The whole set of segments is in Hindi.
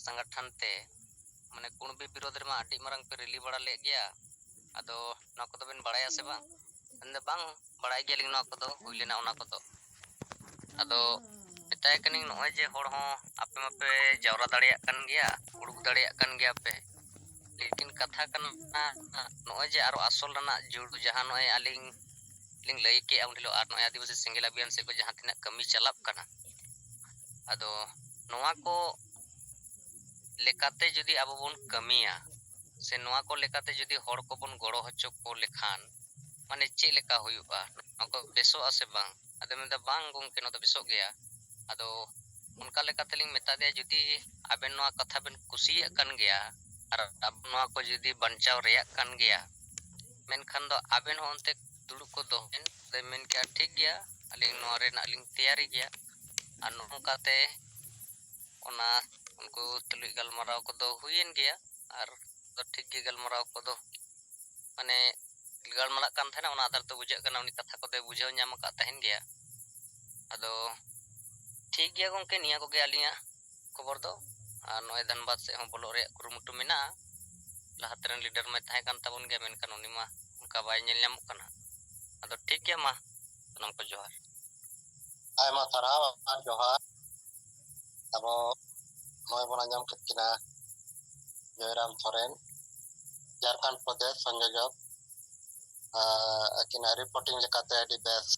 संगठन ते माने कुणबी विरोध रे आटी मारंग पे रिली बड़ा ले गया अदो ना को तो बिन बड़ाया से बांग अंदे बांग बड़ाई गेलिंग ना को तो हुई लेना ओना को तो अदो मेताय कनिंग नोय जे होड़ हो आपे मापे जावरा दाड़िया कन गया उड़ुक दाड़िया कन गया पे लेकिन कथा कना नोय जे आरो आसल रना जुड़ जहां नोय आलिंग लिंग लई के उन हिलो आर नोय आदिवासी सिंगल अभियान से को जहां तिना कमी चलाप कना अदो नोवा को लेकाते जदि आबो बोन कमिया से नोवा को लेकाते जदि होड़ को बोन गड़ो हचो को लेखान माने चे लेका हुयुआ नको बेसो आसे बांग अदे मेदा बांग गोंके नो तो बेसो गया अदो उनका लेकाते लिंग मेता दे जदि आबेन नोवा कथा बेन कुसिया कन गया और अब नोवा को जदि बंचाव रेया कन गया मेनखान दो आबेन हो onte दुड़ुब को दोहेन दे मेन के ठीक गया अलिंग नोवा रे नालिंग तैयारी गया और नोंकाते ओना उनको तुलुई गलमाराव को दो हुईन गया और तो ठीक गे गलमाराव को दो माने गलमारा कान थाना ओना आधार तो बुझे कना उनी कथा को दे बुझाव ᱧᱟᱢ का तहन गया अदो ठीक गया गोंके निया को गे आलिया खबर दो और नोय धनबाद से हो बोलो रे कुरुमुटु मेना लाहातरन लीडर में थाय कान ताबन गया मेनखान उनी मा उनका बाय नेल ᱧᱟᱢᱚᱜ कना अदो ठीक गया मा सनम को जोहार आयमा साराव और जोहार अब नोय बन आंजम किना जयराम सोरेन झारखंड प्रदेश संयोजक अकिना रिपोर्टिंग लेकाते अडी बेस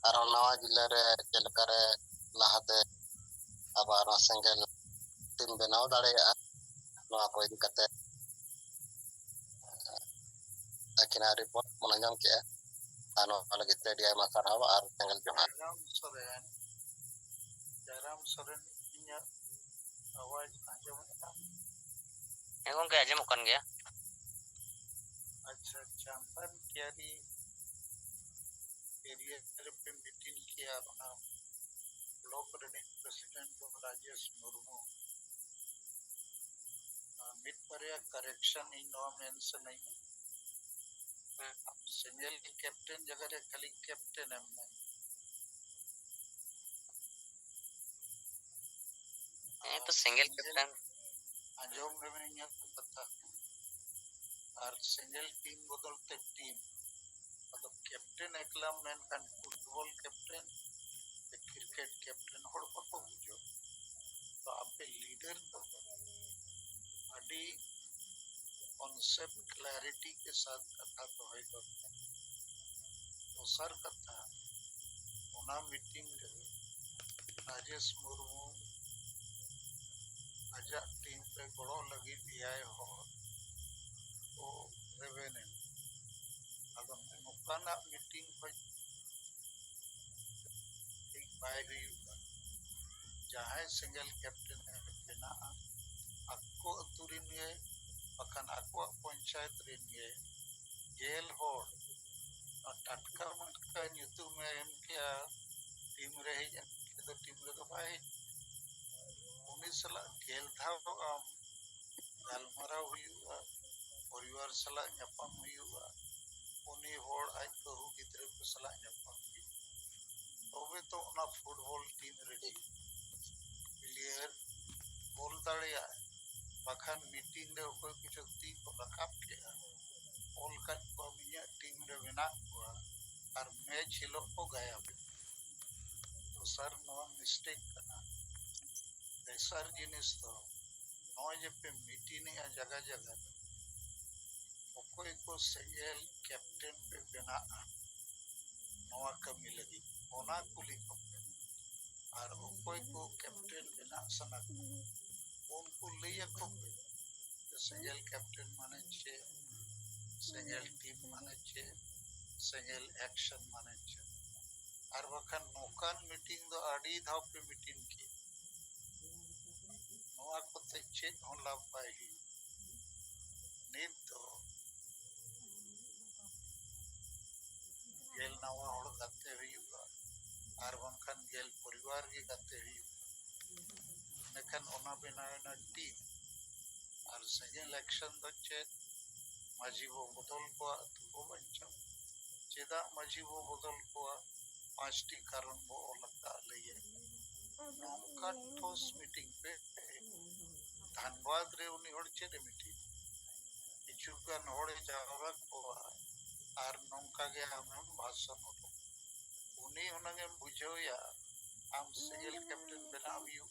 और नवा जिला रे जेलकारे लाहाते अब सेंगेल टीम बनाव दाड़ेया नवा को इदी कते अकिना रिपोर्ट बन आंजम के आनो लगे ते डी आयमा साराव और सेंगेल जोहार जयराम सोरेन इन्या आवाज आंजम गोंके आजमोग कन गया अच्छा चांपन क्यारी एरिया पे मीटिंग किया अपना block running president Rajesh Murmu mid परिया करेक्शन इन नो मेंशन नहीं सिंगल कैप्टन जगह रे खाली कैप्टन है तो सिंगल कैप्टन आंजम में इन्या पता और सिंगल टीम बदलते टीम मतलब कैप्टन एकला मेन कान फुटबॉल कैप्टन क्रिकेट कैप्टन होड़ को बुझो तो आपे लीडर को अडी कॉन्सेप्ट क्लैरिटी के साथ कथा तो है तो सर कथा ओना मीटिंग राजेश मुर्मू आजा टीम पे गड़ो लगी दिया हो तो रेवेने अगर नुकाना मीटिंग को एक बाय हुई जहां सिंगल कैप्टन बना आको अतुरिन ये बखान आको पंचायत रिन ये जेल होड़ टटका मटका ᱧᱩᱛᱩᱢ में एम किया टीम रे तो टीम रे तो भाई उनी सला गेल धाव गलमाराव हुआ परिवार सला ᱧᱟᱯᱟᱢ हुआ उनी होड़ आज बहु गिद्रे को सला ᱧᱟᱯᱟᱢ तबे तो ना फुटबॉल टीम रेडी प्लेयर बोल दाड़िया बखान मीटिंग रे कोई कुछ ती को रकाब के ऑल का को मिया टीम रे बना हुआ और मैच हिलो को गया तो सर नो मिस्टेक करना सर जिनिस तो नो जे पे मीटिंग या जगह जगह कोई को सिंगल कैप्टन पे बना नवा कमी लगी ओना कुली को और कोई को कैप्टन बना सना उनको लिया को सिंगल कैप्टन माने छे सिंगल टीम माने छे सिंगल एक्शन माने छे और बखान नोकान मीटिंग दो आड़ी धाव पे मीटिंग की नवा को ते चेक होन लाभ पाएगी नीत तो गेल नवा होड़ गाते हुआ और बखान गेल परिवार की गाते हुआ नेकन ओना बनाना टीम और सिंगल एक्शन दो चेक माझी वो बदल को तो बच्चा चेदा माझी वो बदल को 5टी कारण वो लगता लिए नौका ठोस मीटिंग पे धान बाद रे उनी हड़ चेदे मिटी किछुगान हड़े जावरा कोआ आर नौका गे आमेम भाषण होतो उनी हुनगे बुझोया आम सेगेल कैप्टन बनाव यू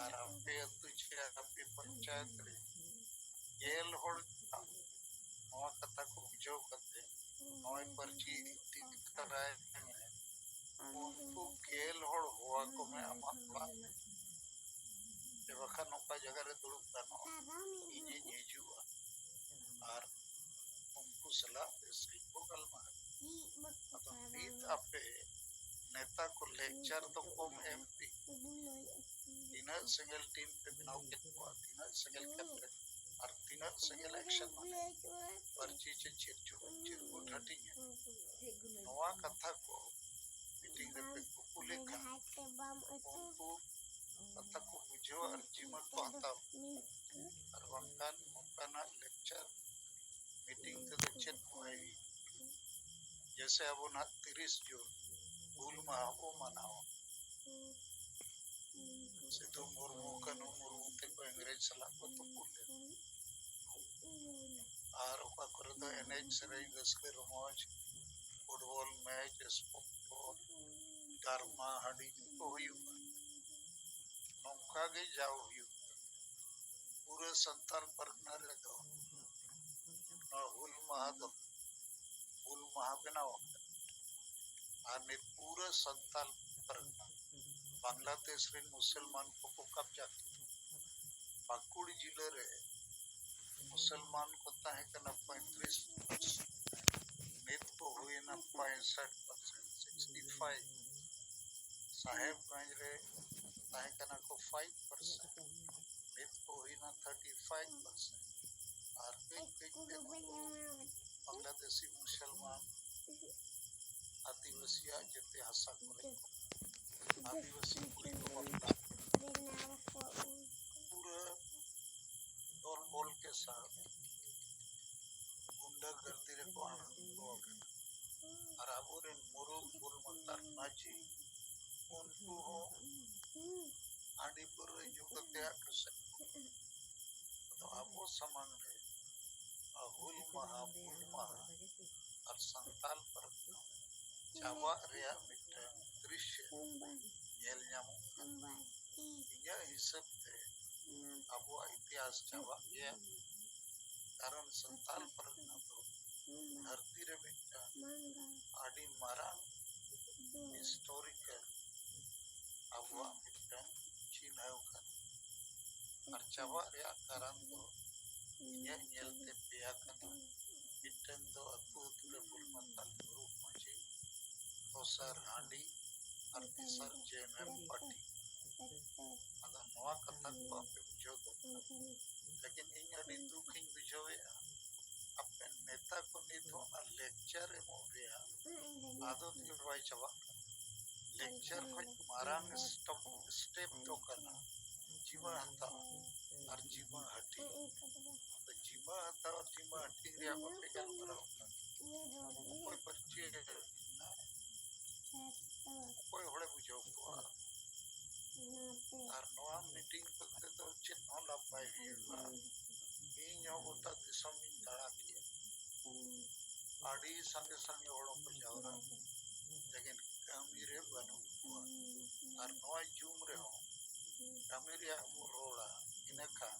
आर आपे अतु छे आपे पंचायत रे गेल हड़ नवा कथा को बुझो करते नय परची कराए उनको गेल हड़ हुआ को मैं अमा बखा नौका जगह रे दुड़ुब गानो इजे हिजुआ आर उनको सलाह बेसी को गलमा तो नीत आपे नेता को लेक्चर तो कम एमपी तीना सिंगल टीम पे बनाव के तीना सिंगल कैप्टन और तीना सिंगल एक्शन माने परची चे चिरचु ढटी है नवा कथा को मीटिंग रे पे कुकुले का उनको कथा को बुझो और जीवन को हटाओ और वंकान वंकाना लेक्चर मीटिंग तो चेत हुई जैसे अब ना 30 जून भूल महा को मनाओ सिद्धू मुर्मू कनु मुर्मू ते को अंग्रेज सलाह को तो बोले और ओका करे तो एनएच सराई गसके रोमांच फुटबॉल मैच स्पोर्ट धर्मा हडी को हुई नौका गे जाओ हुई पूरे संताल परगना रे दो ना हुल महा बनाओ आने पूरे संताल परगना बांग्लादेश रे मुसलमान को कब्जा पाकुड़ जिले रे मुसलमान को ताहे कना 35 नित को हुए ना 65% 65 साहेबगंज रे ताहे कना को 5% नित को हुए ना 35% और कई बांग्लादेशी मुसलमान आदिवासी जते हसा करे आदिवासी कुड़ी को बता पूरा दौड़ बोल के साथ गुंडागर्दी रे को और आबोरे मुरु बुल मंतर नाची उनको हो आडी पर युगते आकर्षण तो आबो समान रे अहुल महा और संताल पर चावा रिया मिट दृश्य नेल ᱧᱟᱢᱚᱜ इया हिसाब ते अबो इतिहास चावा ये कारण संताल पर तो धरती रे मिट आडी मारा हिस्टोरिकल अबो मिट चिन्हाव का और चावा रिया कारण तो ये नेलते पेया कना मिटन दो अतुत रे बुल मतल रूप माची दोसर हांडी और तीसर जेएमएम पार्टी अदा नवा कथा को आपे बुझो दो लेकिन इन अडी दुखिन बुझोवे अपने नेता को नितो ना लेक्चर एमो रिया आदत के वाई चवा लेक्चर को मारांग स्टेप तो करना जीवन हता और जीवन हटी तो जीवन हता और जीवन हटी रिया को पे गल करो कोई परिचय कोई होड़े बुझो को और नवा मीटिंग करते तो चित न ला पाए इन होता दिसम इन दाड़ा किया आड़ी संगे संगे होड़ों को जावरा लेकिन कामीरे बनो और नवा जूम रे हो कामीरिया को रोड़ा इनका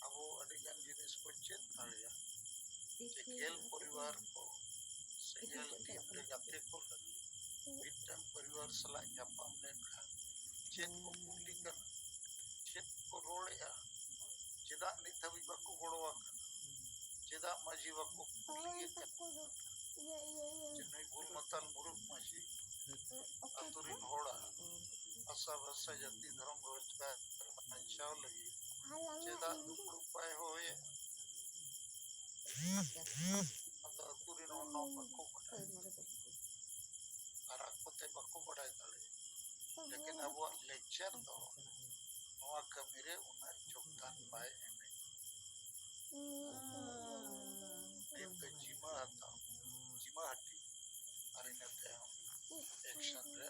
अब वो अडिगन जिनिस को चित नड़िया जेल परिवार को सेगेल टीम रे गाते को लगी मिटन परिवार सला ᱧᱟᱯᱟᱢ लेनखान चेत को कुली कर चेत को रोड़या चेदा निथवी बको गोड़वा चेदा माजी बको कुली कर जिन्हें भूल मतल मुरुक माजी अतुरिन होड़ा असा भसा जति धर्म रोजगार अंशाव लगी चेदा दुख उपाय होए अतो अतुरिन होनो बको आराकोते बको बढ़ाई दाले लेकिन अब वो लेक्चर दो नवा कमीरे उना योगदान पाए एमे तो जीमा हटी अरिना ते एक्शन रे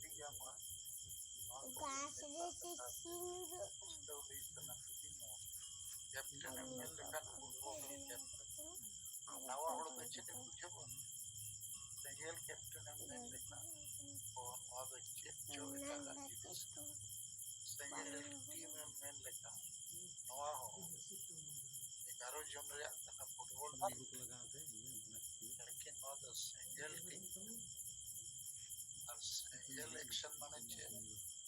ठीक है मा कैप्टन एमएल लेकिन फुटबॉल कैप्टन नवा हड़ दो चेक बुझब सेंगेल कैप्टन एमएल लेकिन और नवा चेक जो एटा जिनिस सेंगेल टीम एमएल लेकिन नवा हो 11 जन रे फुटबॉल लेकिन नवा दो सेंगेल टीम और सेंगेल एक्शन माने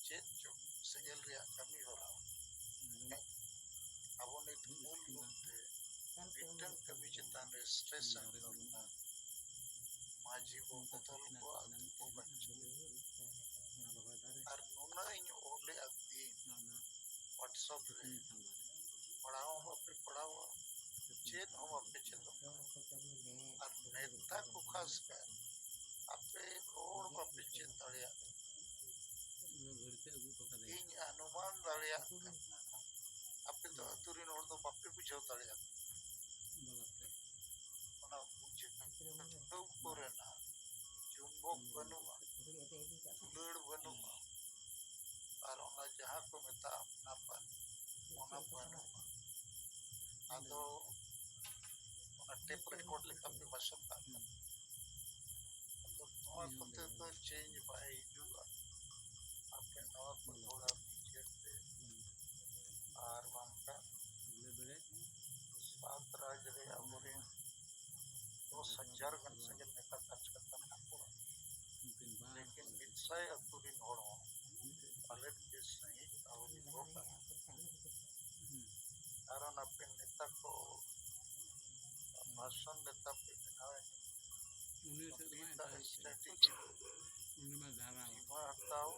चेक जो सेंगेल रे कमी होला अब नित मूल रूप से रिटर्न कमी चितान रे स्ट्रेस माजी को बदल को बच्चो और नुना इन ओले अभी व्हाट्सएप रे पढ़ाओ अपने पढ़ाओ चेत हम अपने चेतो और नेता को खास कर अपने रोड पर अपने चेत तड़िया इन अनुमान तड़िया अपने तो तुरीन और तो बापे बुझाओ तड़िया ना बुझे तो करे ना जुम्बक बनुआ लड़ बनुआ और उन्हें जहाँ को मिता अपना पन उन्हें बनुआ आदो उन्हें टेप रिकॉर्ड लिखा पे मशहूर था तो नवा कुत्ते तो चेंज भाई जुआ अपने नवा को थोड़ा पीछे से और वहाँ का सात राज रे अमूरी तो संचार गण संगल नेता खर्च करता है पूरा लेकिन मित्साय अतुरी नोड़ो अलग देश नहीं और होगा कारण अपने नेता को भाषण नेता पे बनाए नेता स्ट्रेटेजी जीवा हटाओ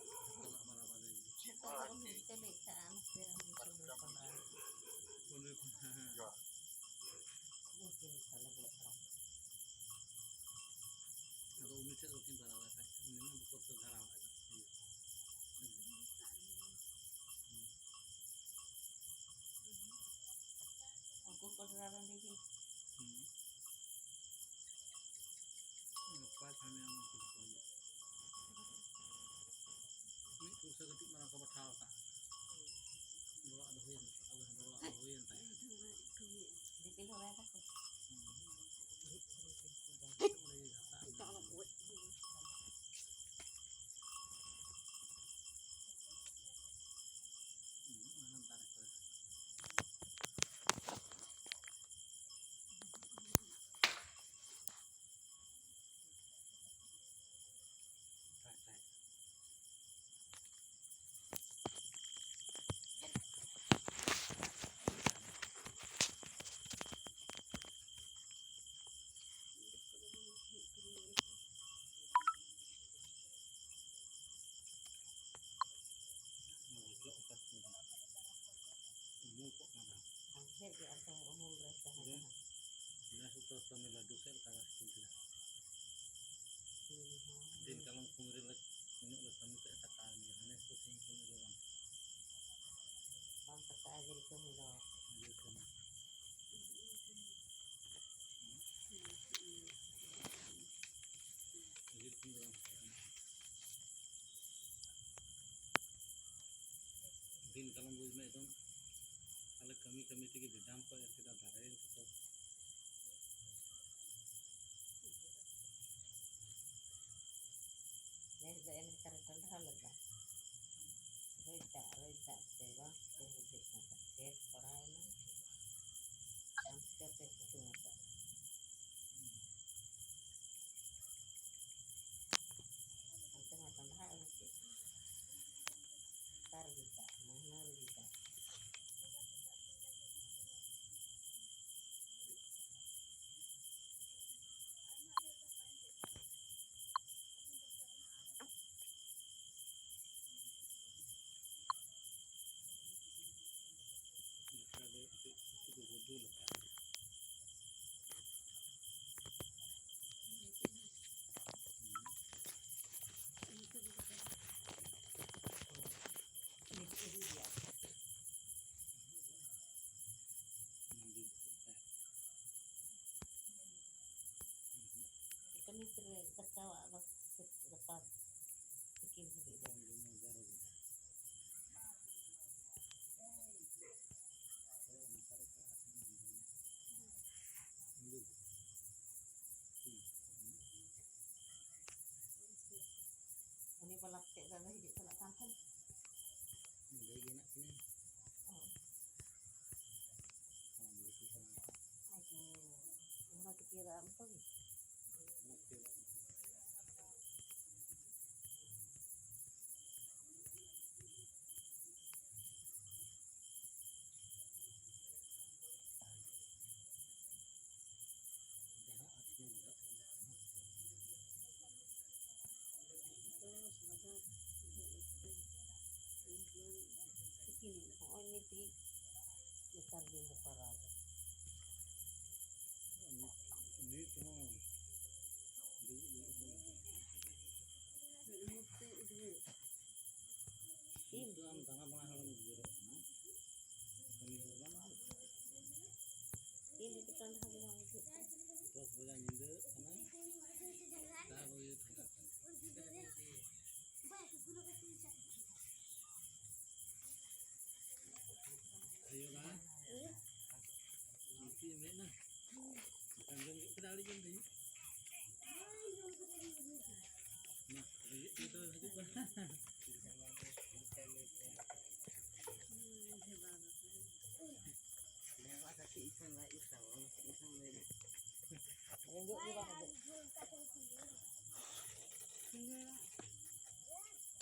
जीवा हटी जो दिन कलम बुझ में एकदम अलग कमी कमी थी कि दाम पर ऐसे का धारे तो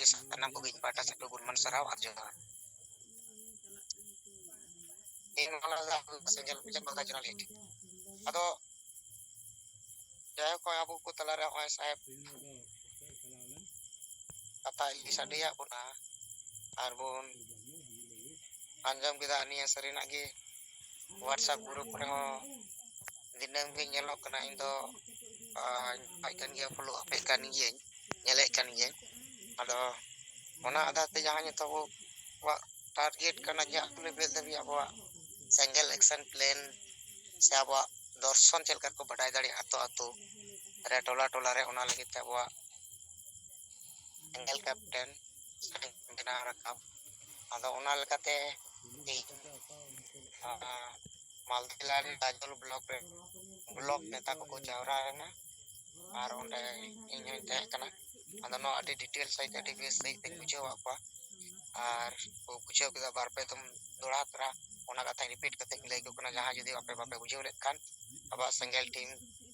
Sanam ko gin pata sa dugun man saraw at johan. In malah senjal pijan baga jenal hit. Ado jaya ko abu ko talara ko sahib kata isa dia puna arbun anjam kita ani yang sering lagi WhatsApp grup remo dinam ge nyelok kena indo ikan dia perlu apaikan dia nyelekan dia ado ona ada te jangan tahu wa target kana ja level tapi apa single action plan se apa dorson chelkar ko badai dari ato re tola re ona lagi te apa single captain bina rakam ado ona lekate Maltilari Tajul blok neta ko jawra na ar onde inyo te kana ado no adi detail sai adi bes sai te bujo apa ar bujo kita barpe tum dola tra ona kata repeat kate lagi ko na jaha jodi ape bape bujo lekkan aba single team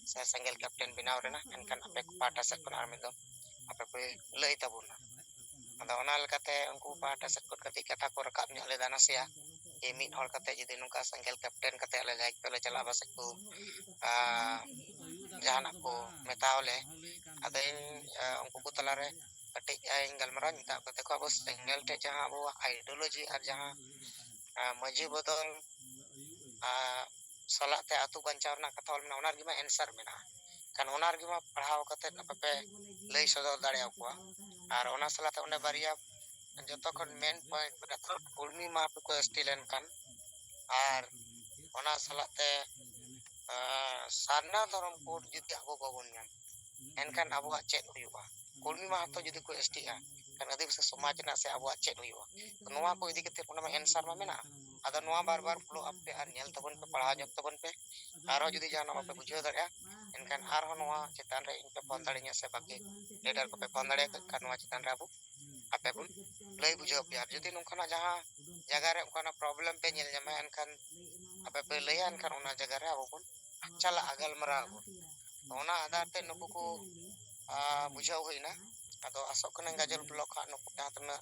sa single captain binaw rena enkan ape pata sak kon army do ape pe lei tabuna ado ona lekate angku pata sak kon kate kata ko rakap ni ale dana sia emit hol kate jadi nungka single captain kate ale like pele chala basek tu jahan aku metaole ada yang angku talare ketik yang galmaran tak kate ko bos single te jaha bo ideology ar jaha maju botol salat te atu bancar na kata olna onar gima answer mena kan onar gima pahau kate ape lei sodor dare aku ar ona salat onde baria joto kon main point betul ulmi ma pe ko stilen kan ar ona salat te sana dorong put judi aku babon nyam enkan abuak cek huyuba ulmi ma to judi ko STA kan adi bisa somaj na se abuak cek huyuba noa ko idi kete puna answer ma mena ada noa bar follow up pe ar nyel tabon pe pahau jok tabon pe aro judi jana ma pe bujho daria enkan ar noa cetan re pe pon talinya se baki leader ko pe pon daria kan noa cetan rabu ape pun lay bujo biar jadi nungkana jaha jagare ukana problem pe nyel nyama kan ape pe layan kan una jagare apapun chala agal marabu ona adarte nukuku bujo hoina ado asok kana gajol blok ka nuku datna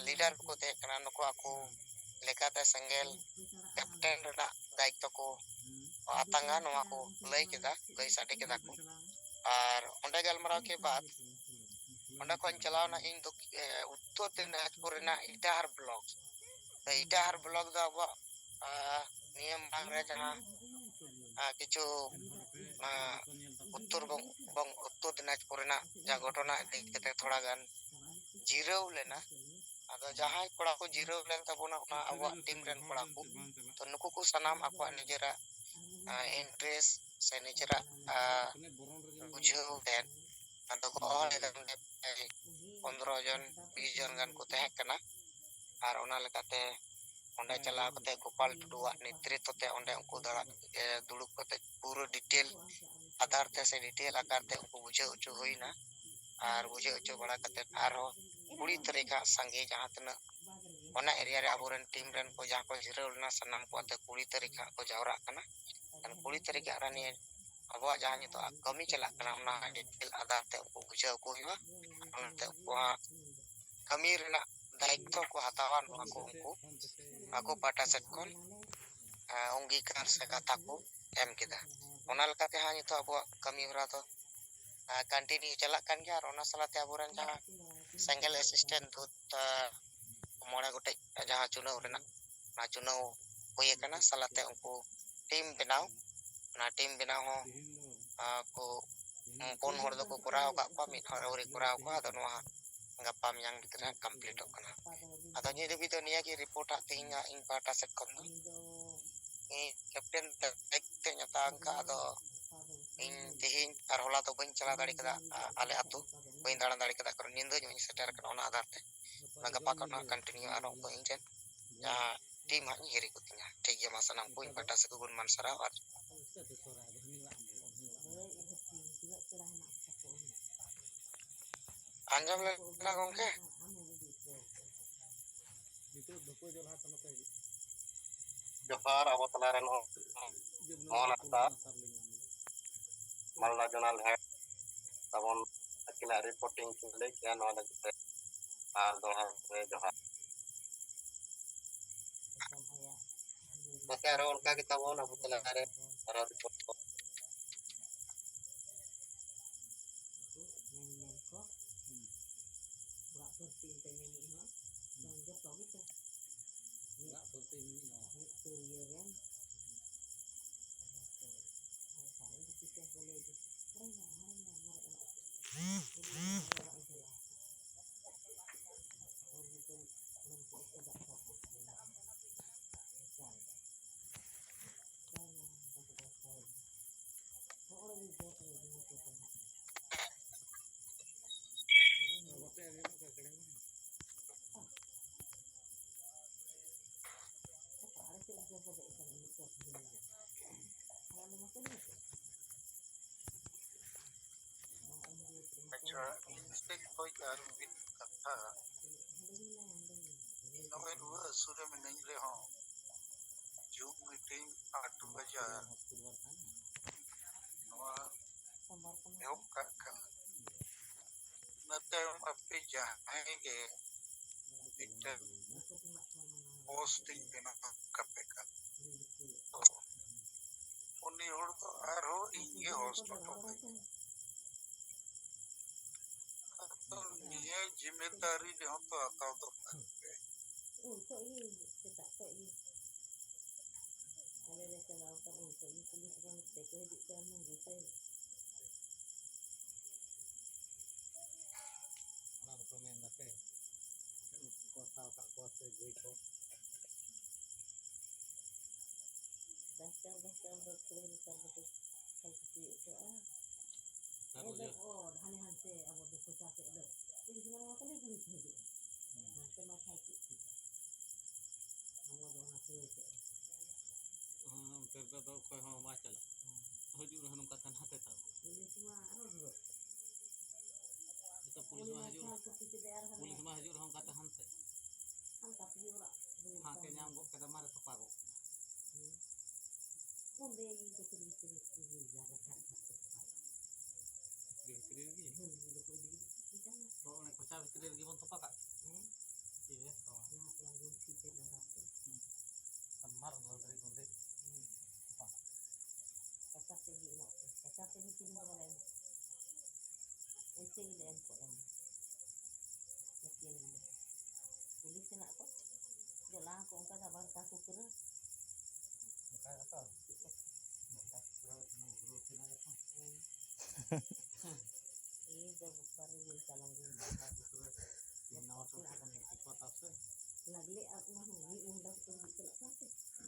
leader ko te kana nuku aku lekate single captain rena daikto ko atanga no aku lay kita lay sate kita ko ar onde gal maraw ke baad onda kon chalaw na ing dok uttor dinajpur na itahar blog da ba niyam bang re jana kichu uttor dinajpur na ja gotona kete thoda gan jiraw lena ado jahai kora ko jiraw len tabona ona awa team ren kora ko to nuku ko sanam akwa nijera interest se nijera bujhaw den ado ko ole dan 15 John 20 John gan ko teh kana ar ona lekate onde chala kate Gopal Tuduwa netritwa te onde unku dara duluk kate puro detail adar te se detail akar te unku bujhe uchu hoina ar bujhe uchu bada kate arho कुड़ी तरीका संगे जहाँ तना ओना एरिया रे आबोरन टीम रन को जहाँ को हिरो लेना सनाम को आते कुड़ी तरीका को जावरा कना dan कुड़ी तरीका रानी अबवा जहाँ नि तो कमी चला कना ओना डिटेल आधार ते उनको बुझाव को हुआ ओनते को कमी रेना दायित्व को हतावा नोआ को उनको ako pata set kon अंगीकार से कथा को एम किदा ओना लकाते हा नितो अबवा कमी हरा तो कंटिन्यू चला kan gya rona salate aburan jहाँ single assistant tut मोड़ा गोटे जहाँ चुनाव रेना ना चुनाव हुई कना salate उनको टीम बनाओ ना टीम बनाओ हो को pon hor do ko korao ka pa mit hor ori korao ko ado noa gapam yang bitra complete okana ado ni debi to niya ki report ha tinga ing pata set kon ni captain te nyata angka ado ing tihin ar hola to bain chala dari kada ale atu bain dalan dari kada karo nindo nyi setar kana ona adar te na gapa kana continue aro ko injen ya tim ha hiri kutinga ठीक है masa nang puin pata set gun man sarawat anjam le na gongke Johar abo talaren nasta Malda Jonal Head tabon akila reporting chule kya no lagte ar doha Johar Maka aro unka kita bon abo talaren aro report ko अच्छा इंस्पेक्ट कोई कार विद कथा नवे रुआ सुरे में नहीं रहे हो जूम मीटिंग 8 बजे नवा एहब का kan नते अपे जाएंगे इटर पोस्टिंग देना कपे का उन्हीं और तो आरो ये हॉस्पिटल तो ये जिम्मेदारी जो हम तो आता तो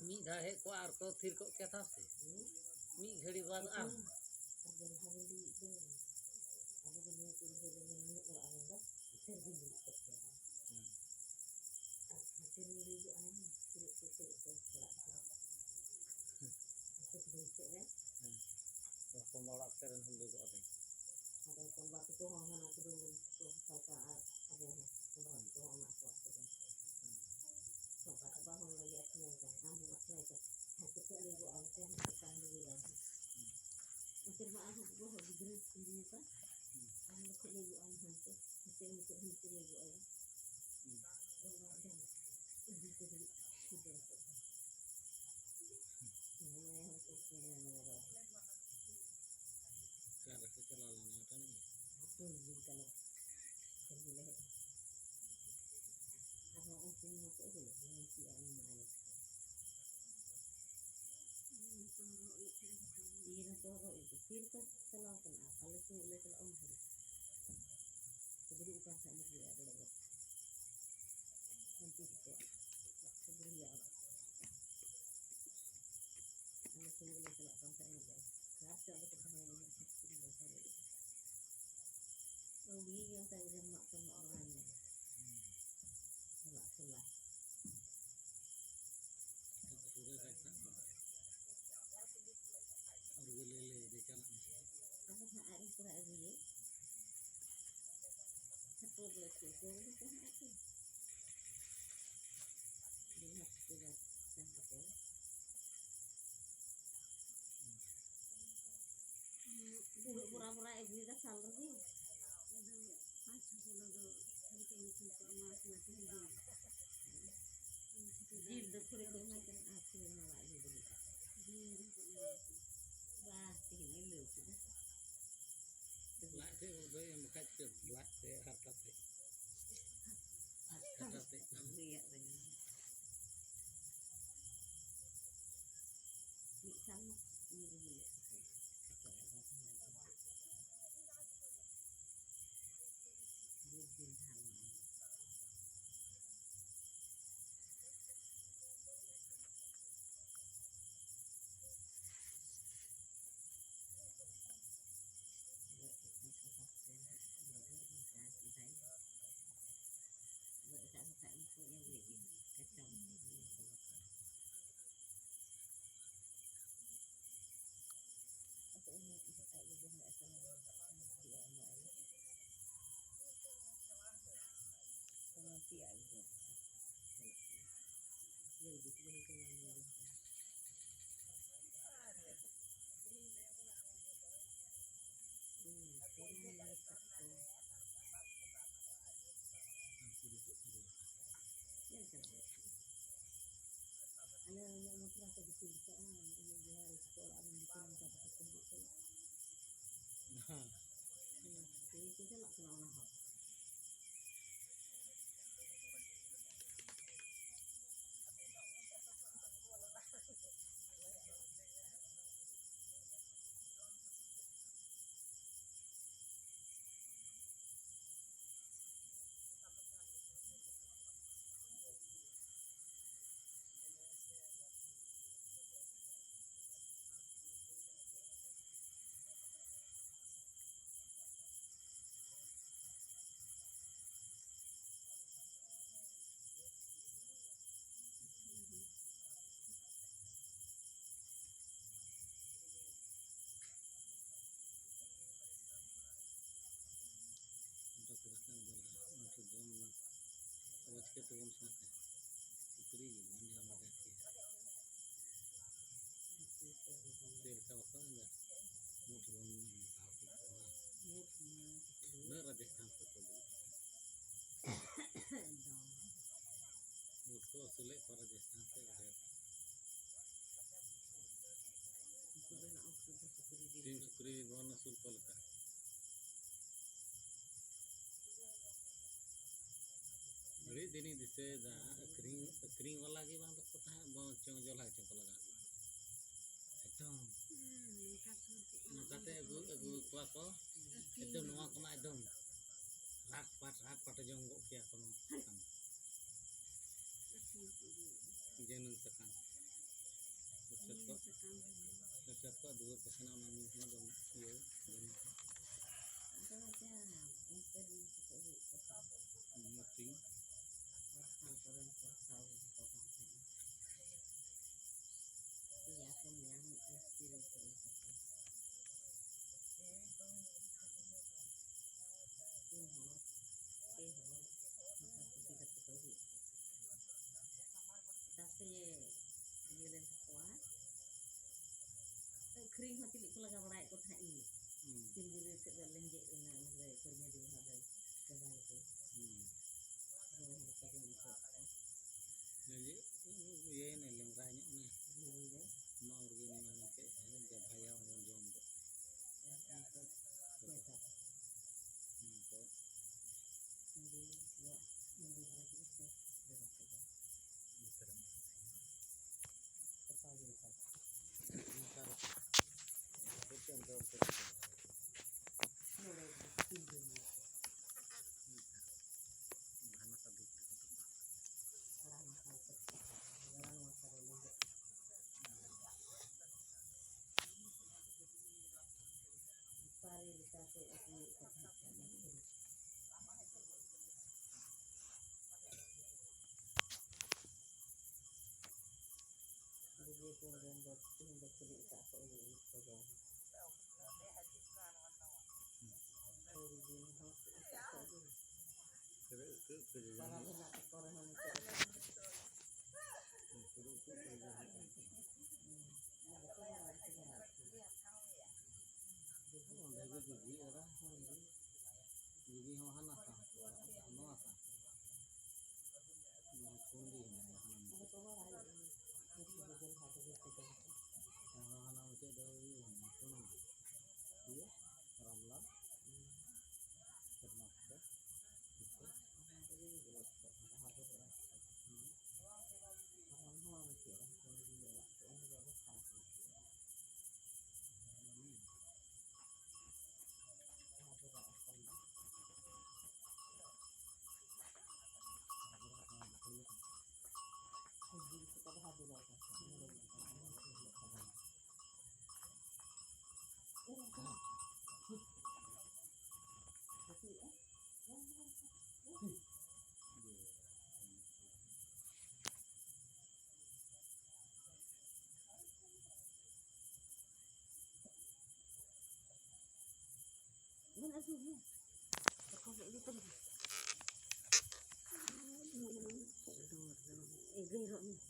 मी धाहे को आर तो थिर को क्या था से मी घड़ी बाद आ Pembalap keren dulu ada. Ada pembalap itu hanya nak dulu tu kalau ada. Cara se चला लाना था नहीं sudah saya tak और gue ले दे चला pura-pura ibu kita salah sih. Jil dokter itu macam aku malah ibu kita. Wah, ini lucu dah. ला से वो दो ये मुखा से ला से हाथ पे Lihat dengan ini sama ini dulu. untuk teruskan bola untuk jam awas ke turun sana tikri mana yang ada sih तेल का होता है ना मुठ बन काफी कोना न राजस्थान से तो मुठ को असले पर राजस्थान से है सिम सुकरी वन असुल कल का बड़ी दिनी दिसे दा अकरिंग वाला के बांध को था चंग जोला चंग को लगा एकदम नकाते अगु को एकदम नवा कमा एकदम रात पाट जंगो किया कोनो सकम जेनन सकम लचत को दूर पसना मानी में दो ये मती saya iya len kuat kering hati ko laga barai ko thai tin dire se lenje ina urai kurnya di hadai jaga itu jadi ये नहीं लग रहा है ना और ये नहीं माने के जब भैया और जोम दो mana aslinya kau beli tu gairok ni